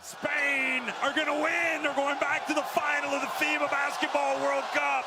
Spain are going to win. They're going back to the final of the FIBA Basketball World Cup,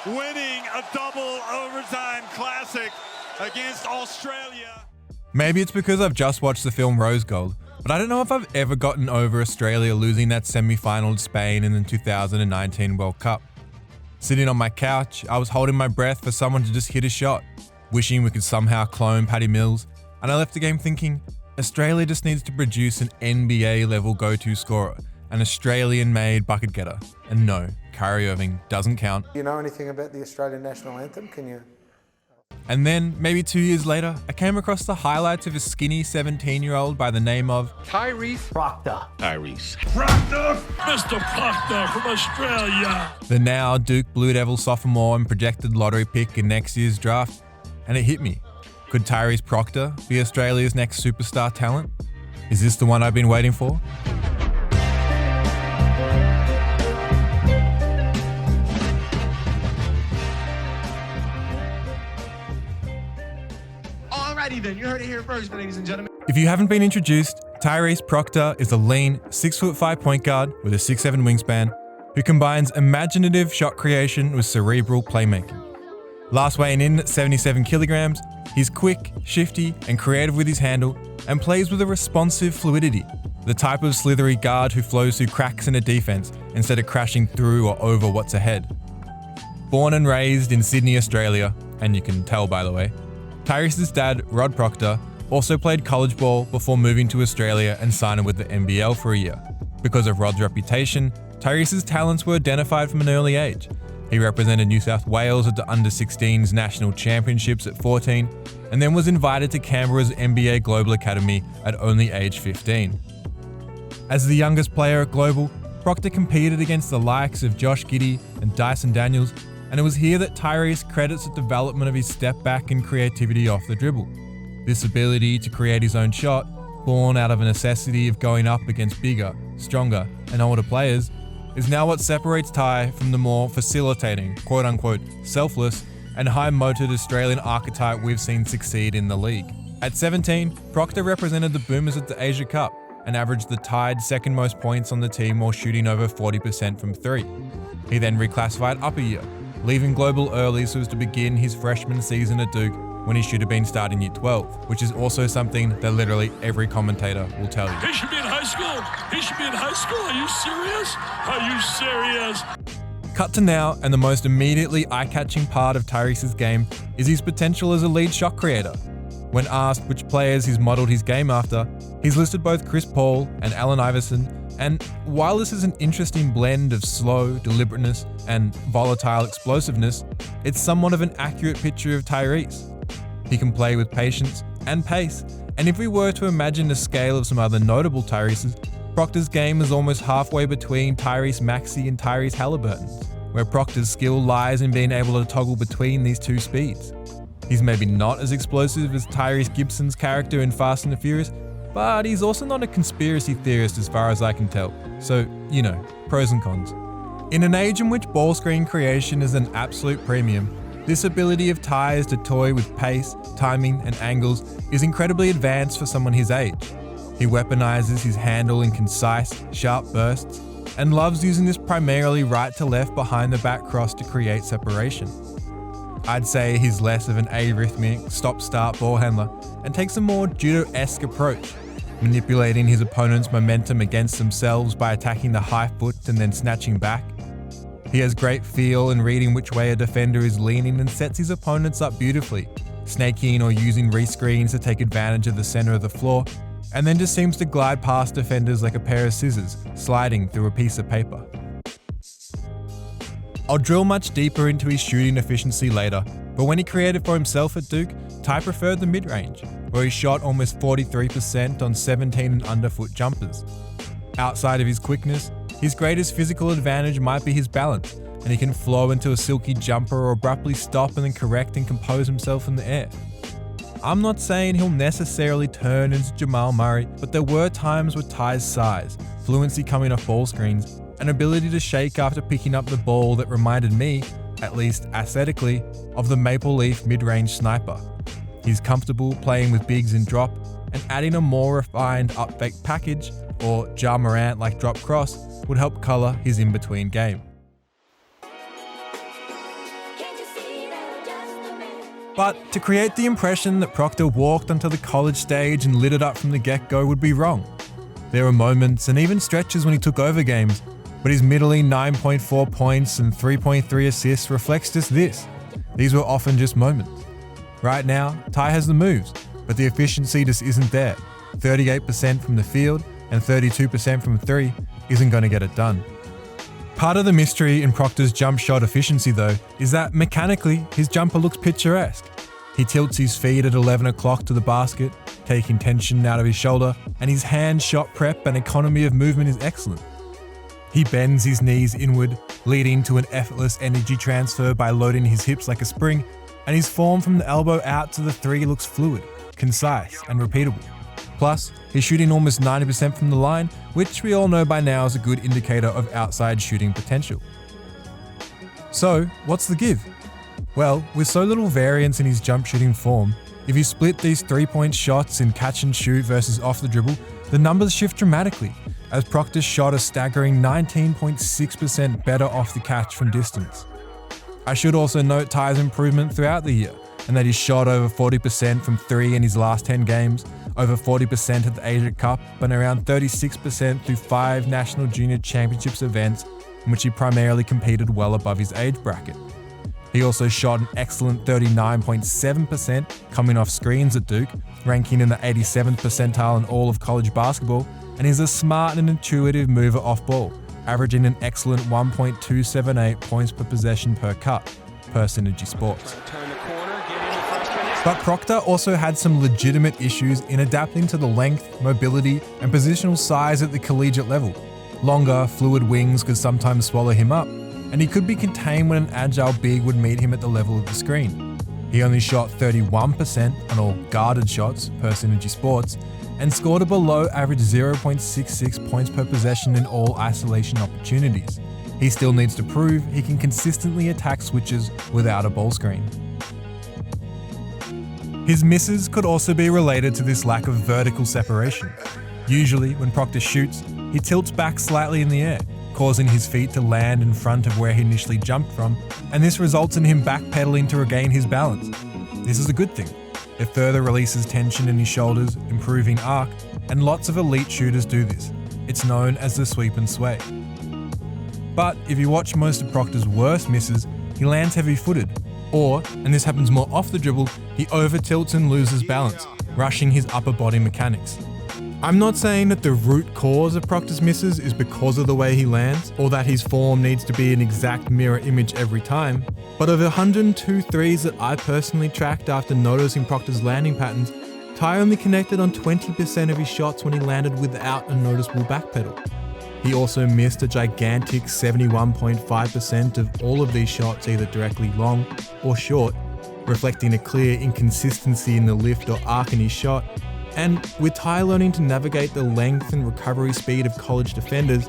winning a double overtime classic against Australia. Maybe it's because I've just watched the film Rose Gold, but I don't know if I've ever gotten over Australia losing that semi-final to Spain in the 2019 World Cup. Sitting on my couch, I was holding my breath for someone to just hit a shot, wishing we could somehow clone Patty Mills, and I left the game thinking, Australia just needs to produce an NBA-level go-to scorer, an Australian-made bucket getter. And no, Kyrie Irving doesn't count. Do you know anything about the Australian national anthem? Can you? And then, maybe 2 years later, I came across the highlights of a skinny 17-year-old by the name of Tyrese Proctor. Tyrese Proctor, Mr. Proctor from Australia. The now Duke Blue Devil sophomore and projected lottery pick in next year's draft. And it hit me. Could Tyrese Proctor be Australia's next superstar talent? Is this the one I've been waiting for? Alrighty then, you heard it here first, ladies and gentlemen. If you haven't been introduced, Tyrese Proctor is a lean 6'5" point guard with a 6'7" wingspan who combines imaginative shot creation with cerebral playmaking. Last weighing in at 77 kilograms, he's quick, shifty, and creative with his handle, and plays with a responsive fluidity, the type of slithery guard who flows through cracks in a defense instead of crashing through or over what's ahead. Born and raised in Sydney, Australia, and you can tell by the way, Tyrese's dad, Rod Proctor, also played college ball before moving to Australia and signing with the NBL for a year. Because of Rod's reputation, Tyrese's talents were identified from an early age. He represented New South Wales at the Under-16s National Championships at 14, and then was invited to Canberra's NBA Global Academy at only age 15. As the youngest player at Global, Proctor competed against the likes of Josh Giddey and Dyson Daniels, and it was here that Tyrese credits the development of his step back and creativity off the dribble. This ability to create his own shot, born out of a necessity of going up against bigger, stronger, and older players, is now what separates Ty from the more facilitating, quote-unquote, selfless, and high-motored Australian archetype we've seen succeed in the league. At 17, Proctor represented the Boomers at the Asia Cup and averaged the tied second most points on the team while shooting over 40% from three. He then reclassified up a year, leaving Global early so as to begin his freshman season at Duke when he should have been starting year 12, which is also something that literally every commentator will tell you. He should be in high school. He should be in high school. Are you serious? Are you serious? Cut to now, and the most immediately eye-catching part of Tyrese's game is his potential as a lead shot creator. When asked which players he's modeled his game after, he's listed both Chris Paul and Allen Iverson, and while this is an interesting blend of slow deliberateness and volatile explosiveness, it's somewhat of an accurate picture of Tyrese. He can play with patience and pace, and if we were to imagine a scale of some other notable Tyreses, Proctor's game is almost halfway between Tyrese Maxey and Tyrese Halliburton's, where Proctor's skill lies in being able to toggle between these two speeds. He's maybe not as explosive as Tyrese Gibson's character in Fast and the Furious, but he's also not a conspiracy theorist as far as I can tell, so, you know, pros and cons. In an age in which ball screen creation is an absolute premium, this ability of Ty's to toy with pace, timing, and angles is incredibly advanced for someone his age. He weaponizes his handle in concise, sharp bursts, and loves using this primarily right to left behind the back cross to create separation. I'd say he's less of an arrhythmic, stop-start ball handler and takes a more judo-esque approach, manipulating his opponent's momentum against themselves by attacking the high foot and then snatching back. He has great feel in reading which way a defender is leaning and sets his opponents up beautifully, snaking or using rescreens to take advantage of the center of the floor, and then just seems to glide past defenders like a pair of scissors, sliding through a piece of paper. I'll drill much deeper into his shooting efficiency later, but when he created for himself at Duke, Ty preferred the mid-range, where he shot almost 43% on 17 and underfoot jumpers. Outside of his quickness, his greatest physical advantage might be his balance, and he can flow into a silky jumper or abruptly stop and then correct and compose himself in the air. I'm not saying he'll necessarily turn into Jamal Murray, but there were times with Ty's size, fluency coming off ball screens, and ability to shake after picking up the ball that reminded me, at least aesthetically, of the Maple Leaf mid-range sniper. He's comfortable playing with bigs in drop, and adding a more refined up-fake package or Ja Morant-like drop cross would help colour his in-between game. But to create the impression that Proctor walked onto the college stage and lit it up from the get-go would be wrong. There were moments and even stretches when he took over games, but his middling 9.4 points and 3.3 assists reflects just this. These were often just moments. Right now, Ty has the moves, but the efficiency just isn't there. 38% from the field and 32% from three isn't going to get it done. Part of the mystery in Proctor's jump shot efficiency though is that mechanically his jumper looks picturesque. He tilts his feet at 11 o'clock to the basket, taking tension out of his shoulder, and his hand shot prep and economy of movement is excellent. He bends his knees inward, leading to an effortless energy transfer by loading his hips like a spring, and his form from the elbow out to the three looks fluid, concise, and repeatable. Plus, he's shooting almost 90% from the line, which we all know by now is a good indicator of outside shooting potential. So, what's the give? Well, with so little variance in his jump shooting form, if you split these 3-point shots in catch and shoot versus off the dribble, the numbers shift dramatically, as Proctor shot a staggering 19.6% better off the catch from distance. I should also note Ty's improvement throughout the year, and that he shot over 40% from three in his last 10 games, over 40% at the Asia Cup, and around 36% through 5 National Junior Championships events in which he primarily competed well above his age bracket. He also shot an excellent 39.7% coming off screens at Duke, ranking in the 87th percentile in all of college basketball, and is a smart and intuitive mover off ball, averaging an excellent 1.278 points per possession per cut, per Synergy Sports. But Proctor also had some legitimate issues in adapting to the length, mobility, and positional size at the collegiate level. Longer, fluid wings could sometimes swallow him up, and he could be contained when an agile big would meet him at the level of the screen. He only shot 31% on all guarded shots, per Synergy Sports, and scored a below average 0.66 points per possession in all isolation opportunities. He still needs to prove he can consistently attack switches without a ball screen. His misses could also be related to this lack of vertical separation. Usually, when Proctor shoots, he tilts back slightly in the air, causing his feet to land in front of where he initially jumped from, and this results in him backpedaling to regain his balance. This is a good thing. It further releases tension in his shoulders, improving arc, and lots of elite shooters do this. It's known as the sweep and sway. But if you watch most of Proctor's worst misses, he lands heavy-footed, or, and this happens more off the dribble, he over-tilts and loses balance, rushing his upper body mechanics. I'm not saying that the root cause of Proctor's misses is because of the way he lands, or that his form needs to be an exact mirror image every time, but of 102 threes that I personally tracked after noticing Proctor's landing patterns, Ty only connected on 20% of his shots when he landed without a noticeable backpedal. He also missed a gigantic 71.5% of all of these shots either directly long or short, reflecting a clear inconsistency in the lift or arc in his shot. And with Ty learning to navigate the length and recovery speed of college defenders,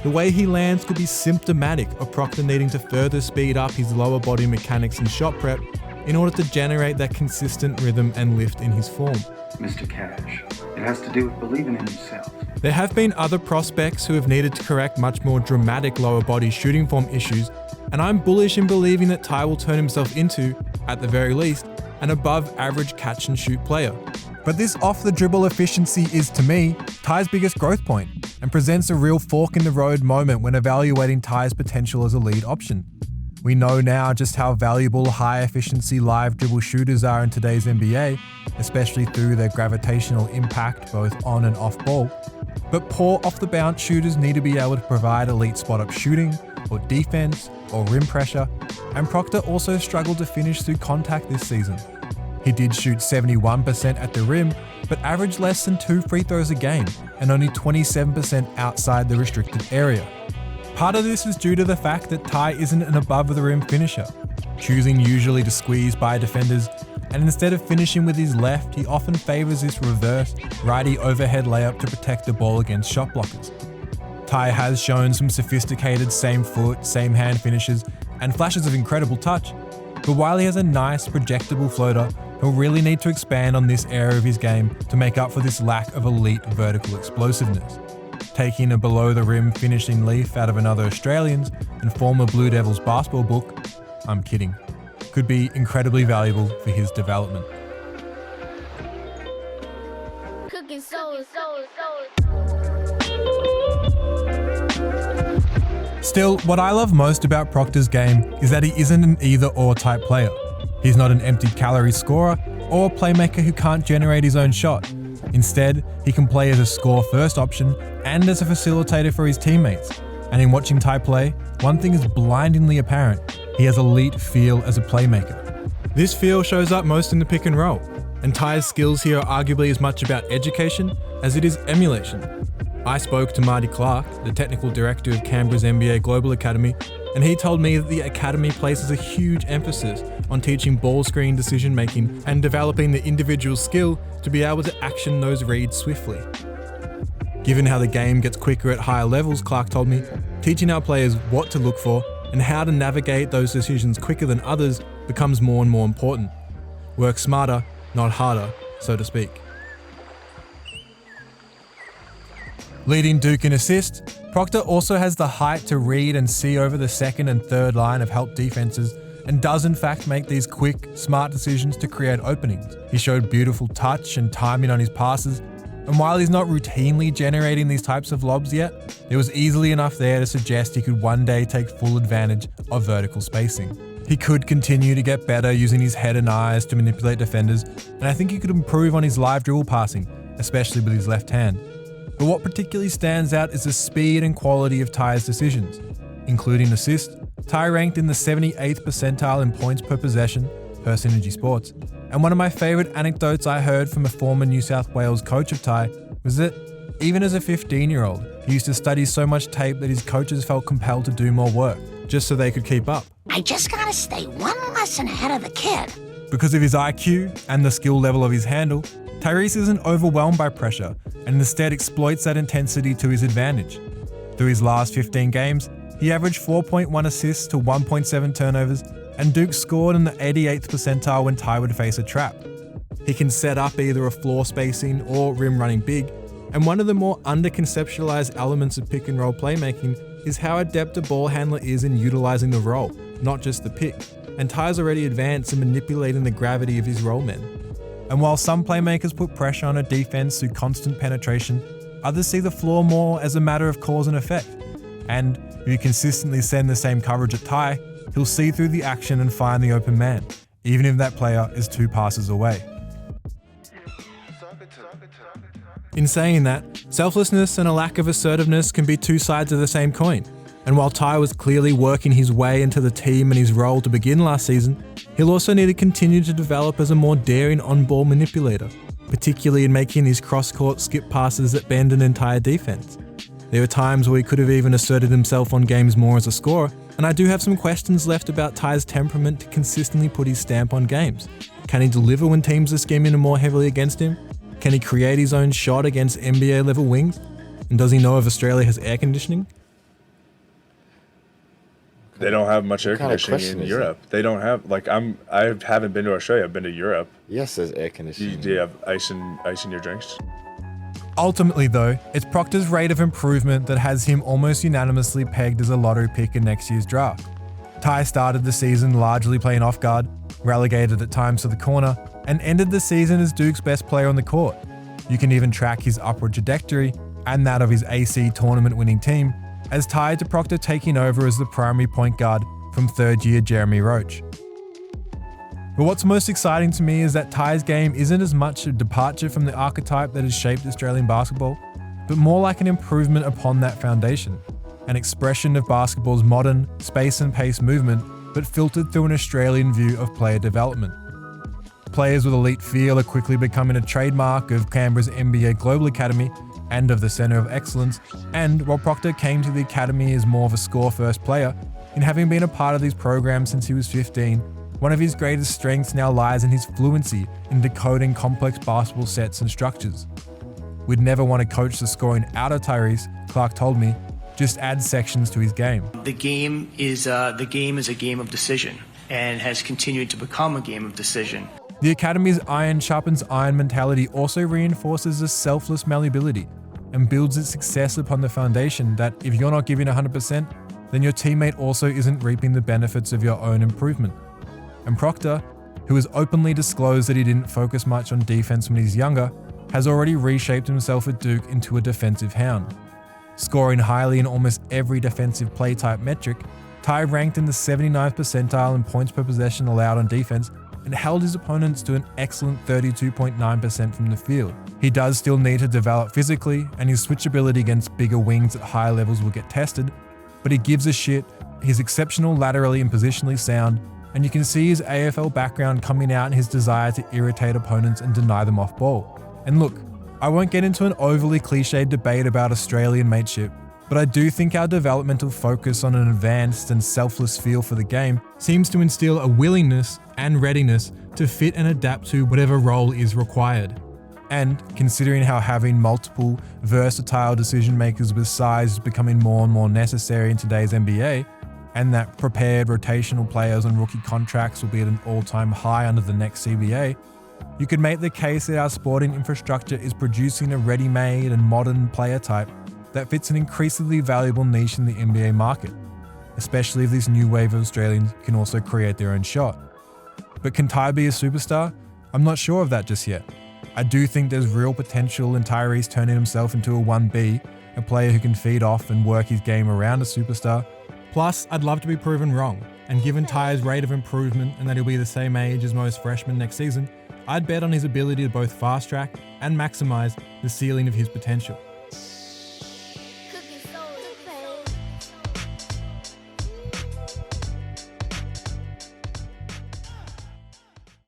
the way he lands could be symptomatic of Proctor needing to further speed up his lower body mechanics and shot prep in order to generate that consistent rhythm and lift in his form. Mr. Cash, it has to do with believing in yourself. There have been other prospects who have needed to correct much more dramatic lower body shooting form issues, and I'm bullish in believing that Ty will turn himself into, at the very least, an above average catch and shoot player. But this off the dribble efficiency is, to me, Ty's biggest growth point, and presents a real fork in the road moment when evaluating Ty's potential as a lead option. We know now just how valuable high efficiency live dribble shooters are in today's NBA, especially through their gravitational impact both on and off ball. But poor off the bounce shooters need to be able to provide elite spot up shooting, or defense, or rim pressure, and Proctor also struggled to finish through contact this season. He did shoot 71% at the rim, but averaged less than 2 free throws a game, and only 27% outside the restricted area. Part of this is due to the fact that Ty isn't an above the rim finisher, choosing usually to squeeze by defenders, and instead of finishing with his left, he often favors this reverse, righty overhead layup to protect the ball against shot blockers. Ty has shown some sophisticated same foot, same hand finishes, and flashes of incredible touch, but while he has a nice projectable floater, he'll really need to expand on this area of his game to make up for this lack of elite vertical explosiveness. taking a below-the-rim finishing leaf out of another Australian's and former Blue Devils basketball book, I'm kidding, could be incredibly valuable for his development. Cooking soul. Still, what I love most about Proctor's game is that he isn't an either-or type player. He's not an empty calorie scorer or a playmaker who can't generate his own shot. Instead, he can play as a score-first option and as a facilitator for his teammates. And in watching Ty play, one thing is blindingly apparent: he has elite feel as a playmaker. This feel shows up most in the pick and roll, and Ty's skills here are arguably as much about education as it is emulation. I spoke to Marty Clarke, the technical director of Canberra's NBA Global Academy, and he told me that the academy places a huge emphasis on teaching ball screen decision making and developing the individual skill to be able to action those reads swiftly. Given how the game gets quicker at higher levels, Clarke told me, teaching our players what to look for and how to navigate those decisions quicker than others becomes more and more important. Work smarter, not harder, so to speak. Leading Duke in assists, Proctor also has the height to read and see over the second and third line of help defenses and does in fact make these quick, smart decisions to create openings. He showed beautiful touch and timing on his passes, and while he's not routinely generating these types of lobs yet, there was easily enough there to suggest he could one day take full advantage of vertical spacing. He could continue to get better using his head and eyes to manipulate defenders, and I think he could improve on his live dribble passing, especially with his left hand. But what particularly stands out is the speed and quality of Ty's decisions. Including assists, Ty ranked in the 78th percentile in points per possession, per Synergy Sports. And one of my favourite anecdotes I heard from a former New South Wales coach of Ty was that even as a 15-year-old, he used to study so much tape that his coaches felt compelled to do more work, just so they could keep up. I just gotta stay one lesson ahead of the kid. Because of his IQ and the skill level of his handle, Tyrese isn't overwhelmed by pressure and instead exploits that intensity to his advantage. Through his last 15 games, he averaged 4.1 assists to 1.7 turnovers, and Duke scored in the 88th percentile when Ty would face a trap. He can set up either a floor spacing or rim running big, and one of the more under-conceptualized elements of pick and roll playmaking is how adept a ball handler is in utilizing the roll, not just the pick, and Ty's already advanced in manipulating the gravity of his roll men. And while some playmakers put pressure on a defense through constant penetration, others see the floor more as a matter of cause and effect. And if you consistently send the same coverage at Ty, he'll see through the action and find the open man, even if that player is 2 passes away. In saying that, selflessness and a lack of assertiveness can be 2 sides of the same coin. And while Ty was clearly working his way into the team and his role to begin last season, he'll also need to continue to develop as a more daring on-ball manipulator, particularly in making his cross-court skip passes that bend an entire defense. There are times where he could have even asserted himself on games more as a scorer, and I do have some questions left about Ty's temperament to consistently put his stamp on games. Can he deliver when teams are scheming more heavily against him? Can he create his own shot against NBA-level wings? And does he know if Australia has air conditioning? They don't have much air conditioning in Europe. They don't have, I haven't been to Australia, I've been to Europe. Yes, there's air conditioning. Do you have ice in your drinks? Ultimately though, it's Proctor's rate of improvement that has him almost unanimously pegged as a lottery pick in next year's draft. Ty started the season largely playing off guard, relegated at times to the corner, and ended the season as Duke's best player on the court. You can even track his upward trajectory, and that of his AC tournament-winning team, as tied to Proctor taking over as the primary point guard from third-year Jeremy Roach. But what's most exciting to me is that Ty's game isn't as much a departure from the archetype that has shaped Australian basketball, but more like an improvement upon that foundation, an expression of basketball's modern, space and pace movement, but filtered through an Australian view of player development. Players with elite feel are quickly becoming a trademark of Canberra's NBA Global Academy and of the Centre of Excellence, and while Proctor came to the Academy as more of a score-first player, in having been a part of these programs since he was 15, one of his greatest strengths now lies in his fluency in decoding complex basketball sets and structures. We'd never want to coach the scoring out of Tyrese, Clarke told me, just add sections to his game. The game is a game of decision and has continued to become a game of decision. The Academy's iron sharpens iron mentality also reinforces a selfless malleability. and builds its success upon the foundation that if you're not giving 100%, then your teammate also isn't reaping the benefits of your own improvement. And Proctor, who has openly disclosed that he didn't focus much on defense when he's younger, has already reshaped himself at Duke into a defensive hound. Scoring highly in almost every defensive play type metric, Ty ranked in the 79th percentile in points per possession allowed on defense and held his opponents to an excellent 32.9% from the field. He does still need to develop physically, and his switchability against bigger wings at high levels will get tested, but he gives a shit, he's exceptional laterally and positionally sound, and you can see his AFL background coming out in his desire to irritate opponents and deny them off ball. And look, I won't get into an overly cliched debate about Australian mateship, but I do think our developmental focus on an advanced and selfless feel for the game seems to instill a willingness and readiness to fit and adapt to whatever role is required. And considering how having multiple versatile decision makers with size is becoming more and more necessary in today's NBA, and that prepared rotational players on rookie contracts will be at an all-time high under the next CBA, you could make the case that our sporting infrastructure is producing a ready-made and modern player type that fits an increasingly valuable niche in the NBA market, especially if this new wave of Australians can also create their own shot. But can Ty be a superstar? I'm not sure of that just yet. I do think there's real potential in Tyrese turning himself into a 1B, a player who can feed off and work his game around a superstar. Plus, I'd love to be proven wrong, and given Ty's rate of improvement and that he'll be the same age as most freshmen next season, I'd bet on his ability to both fast track and maximize the ceiling of his potential.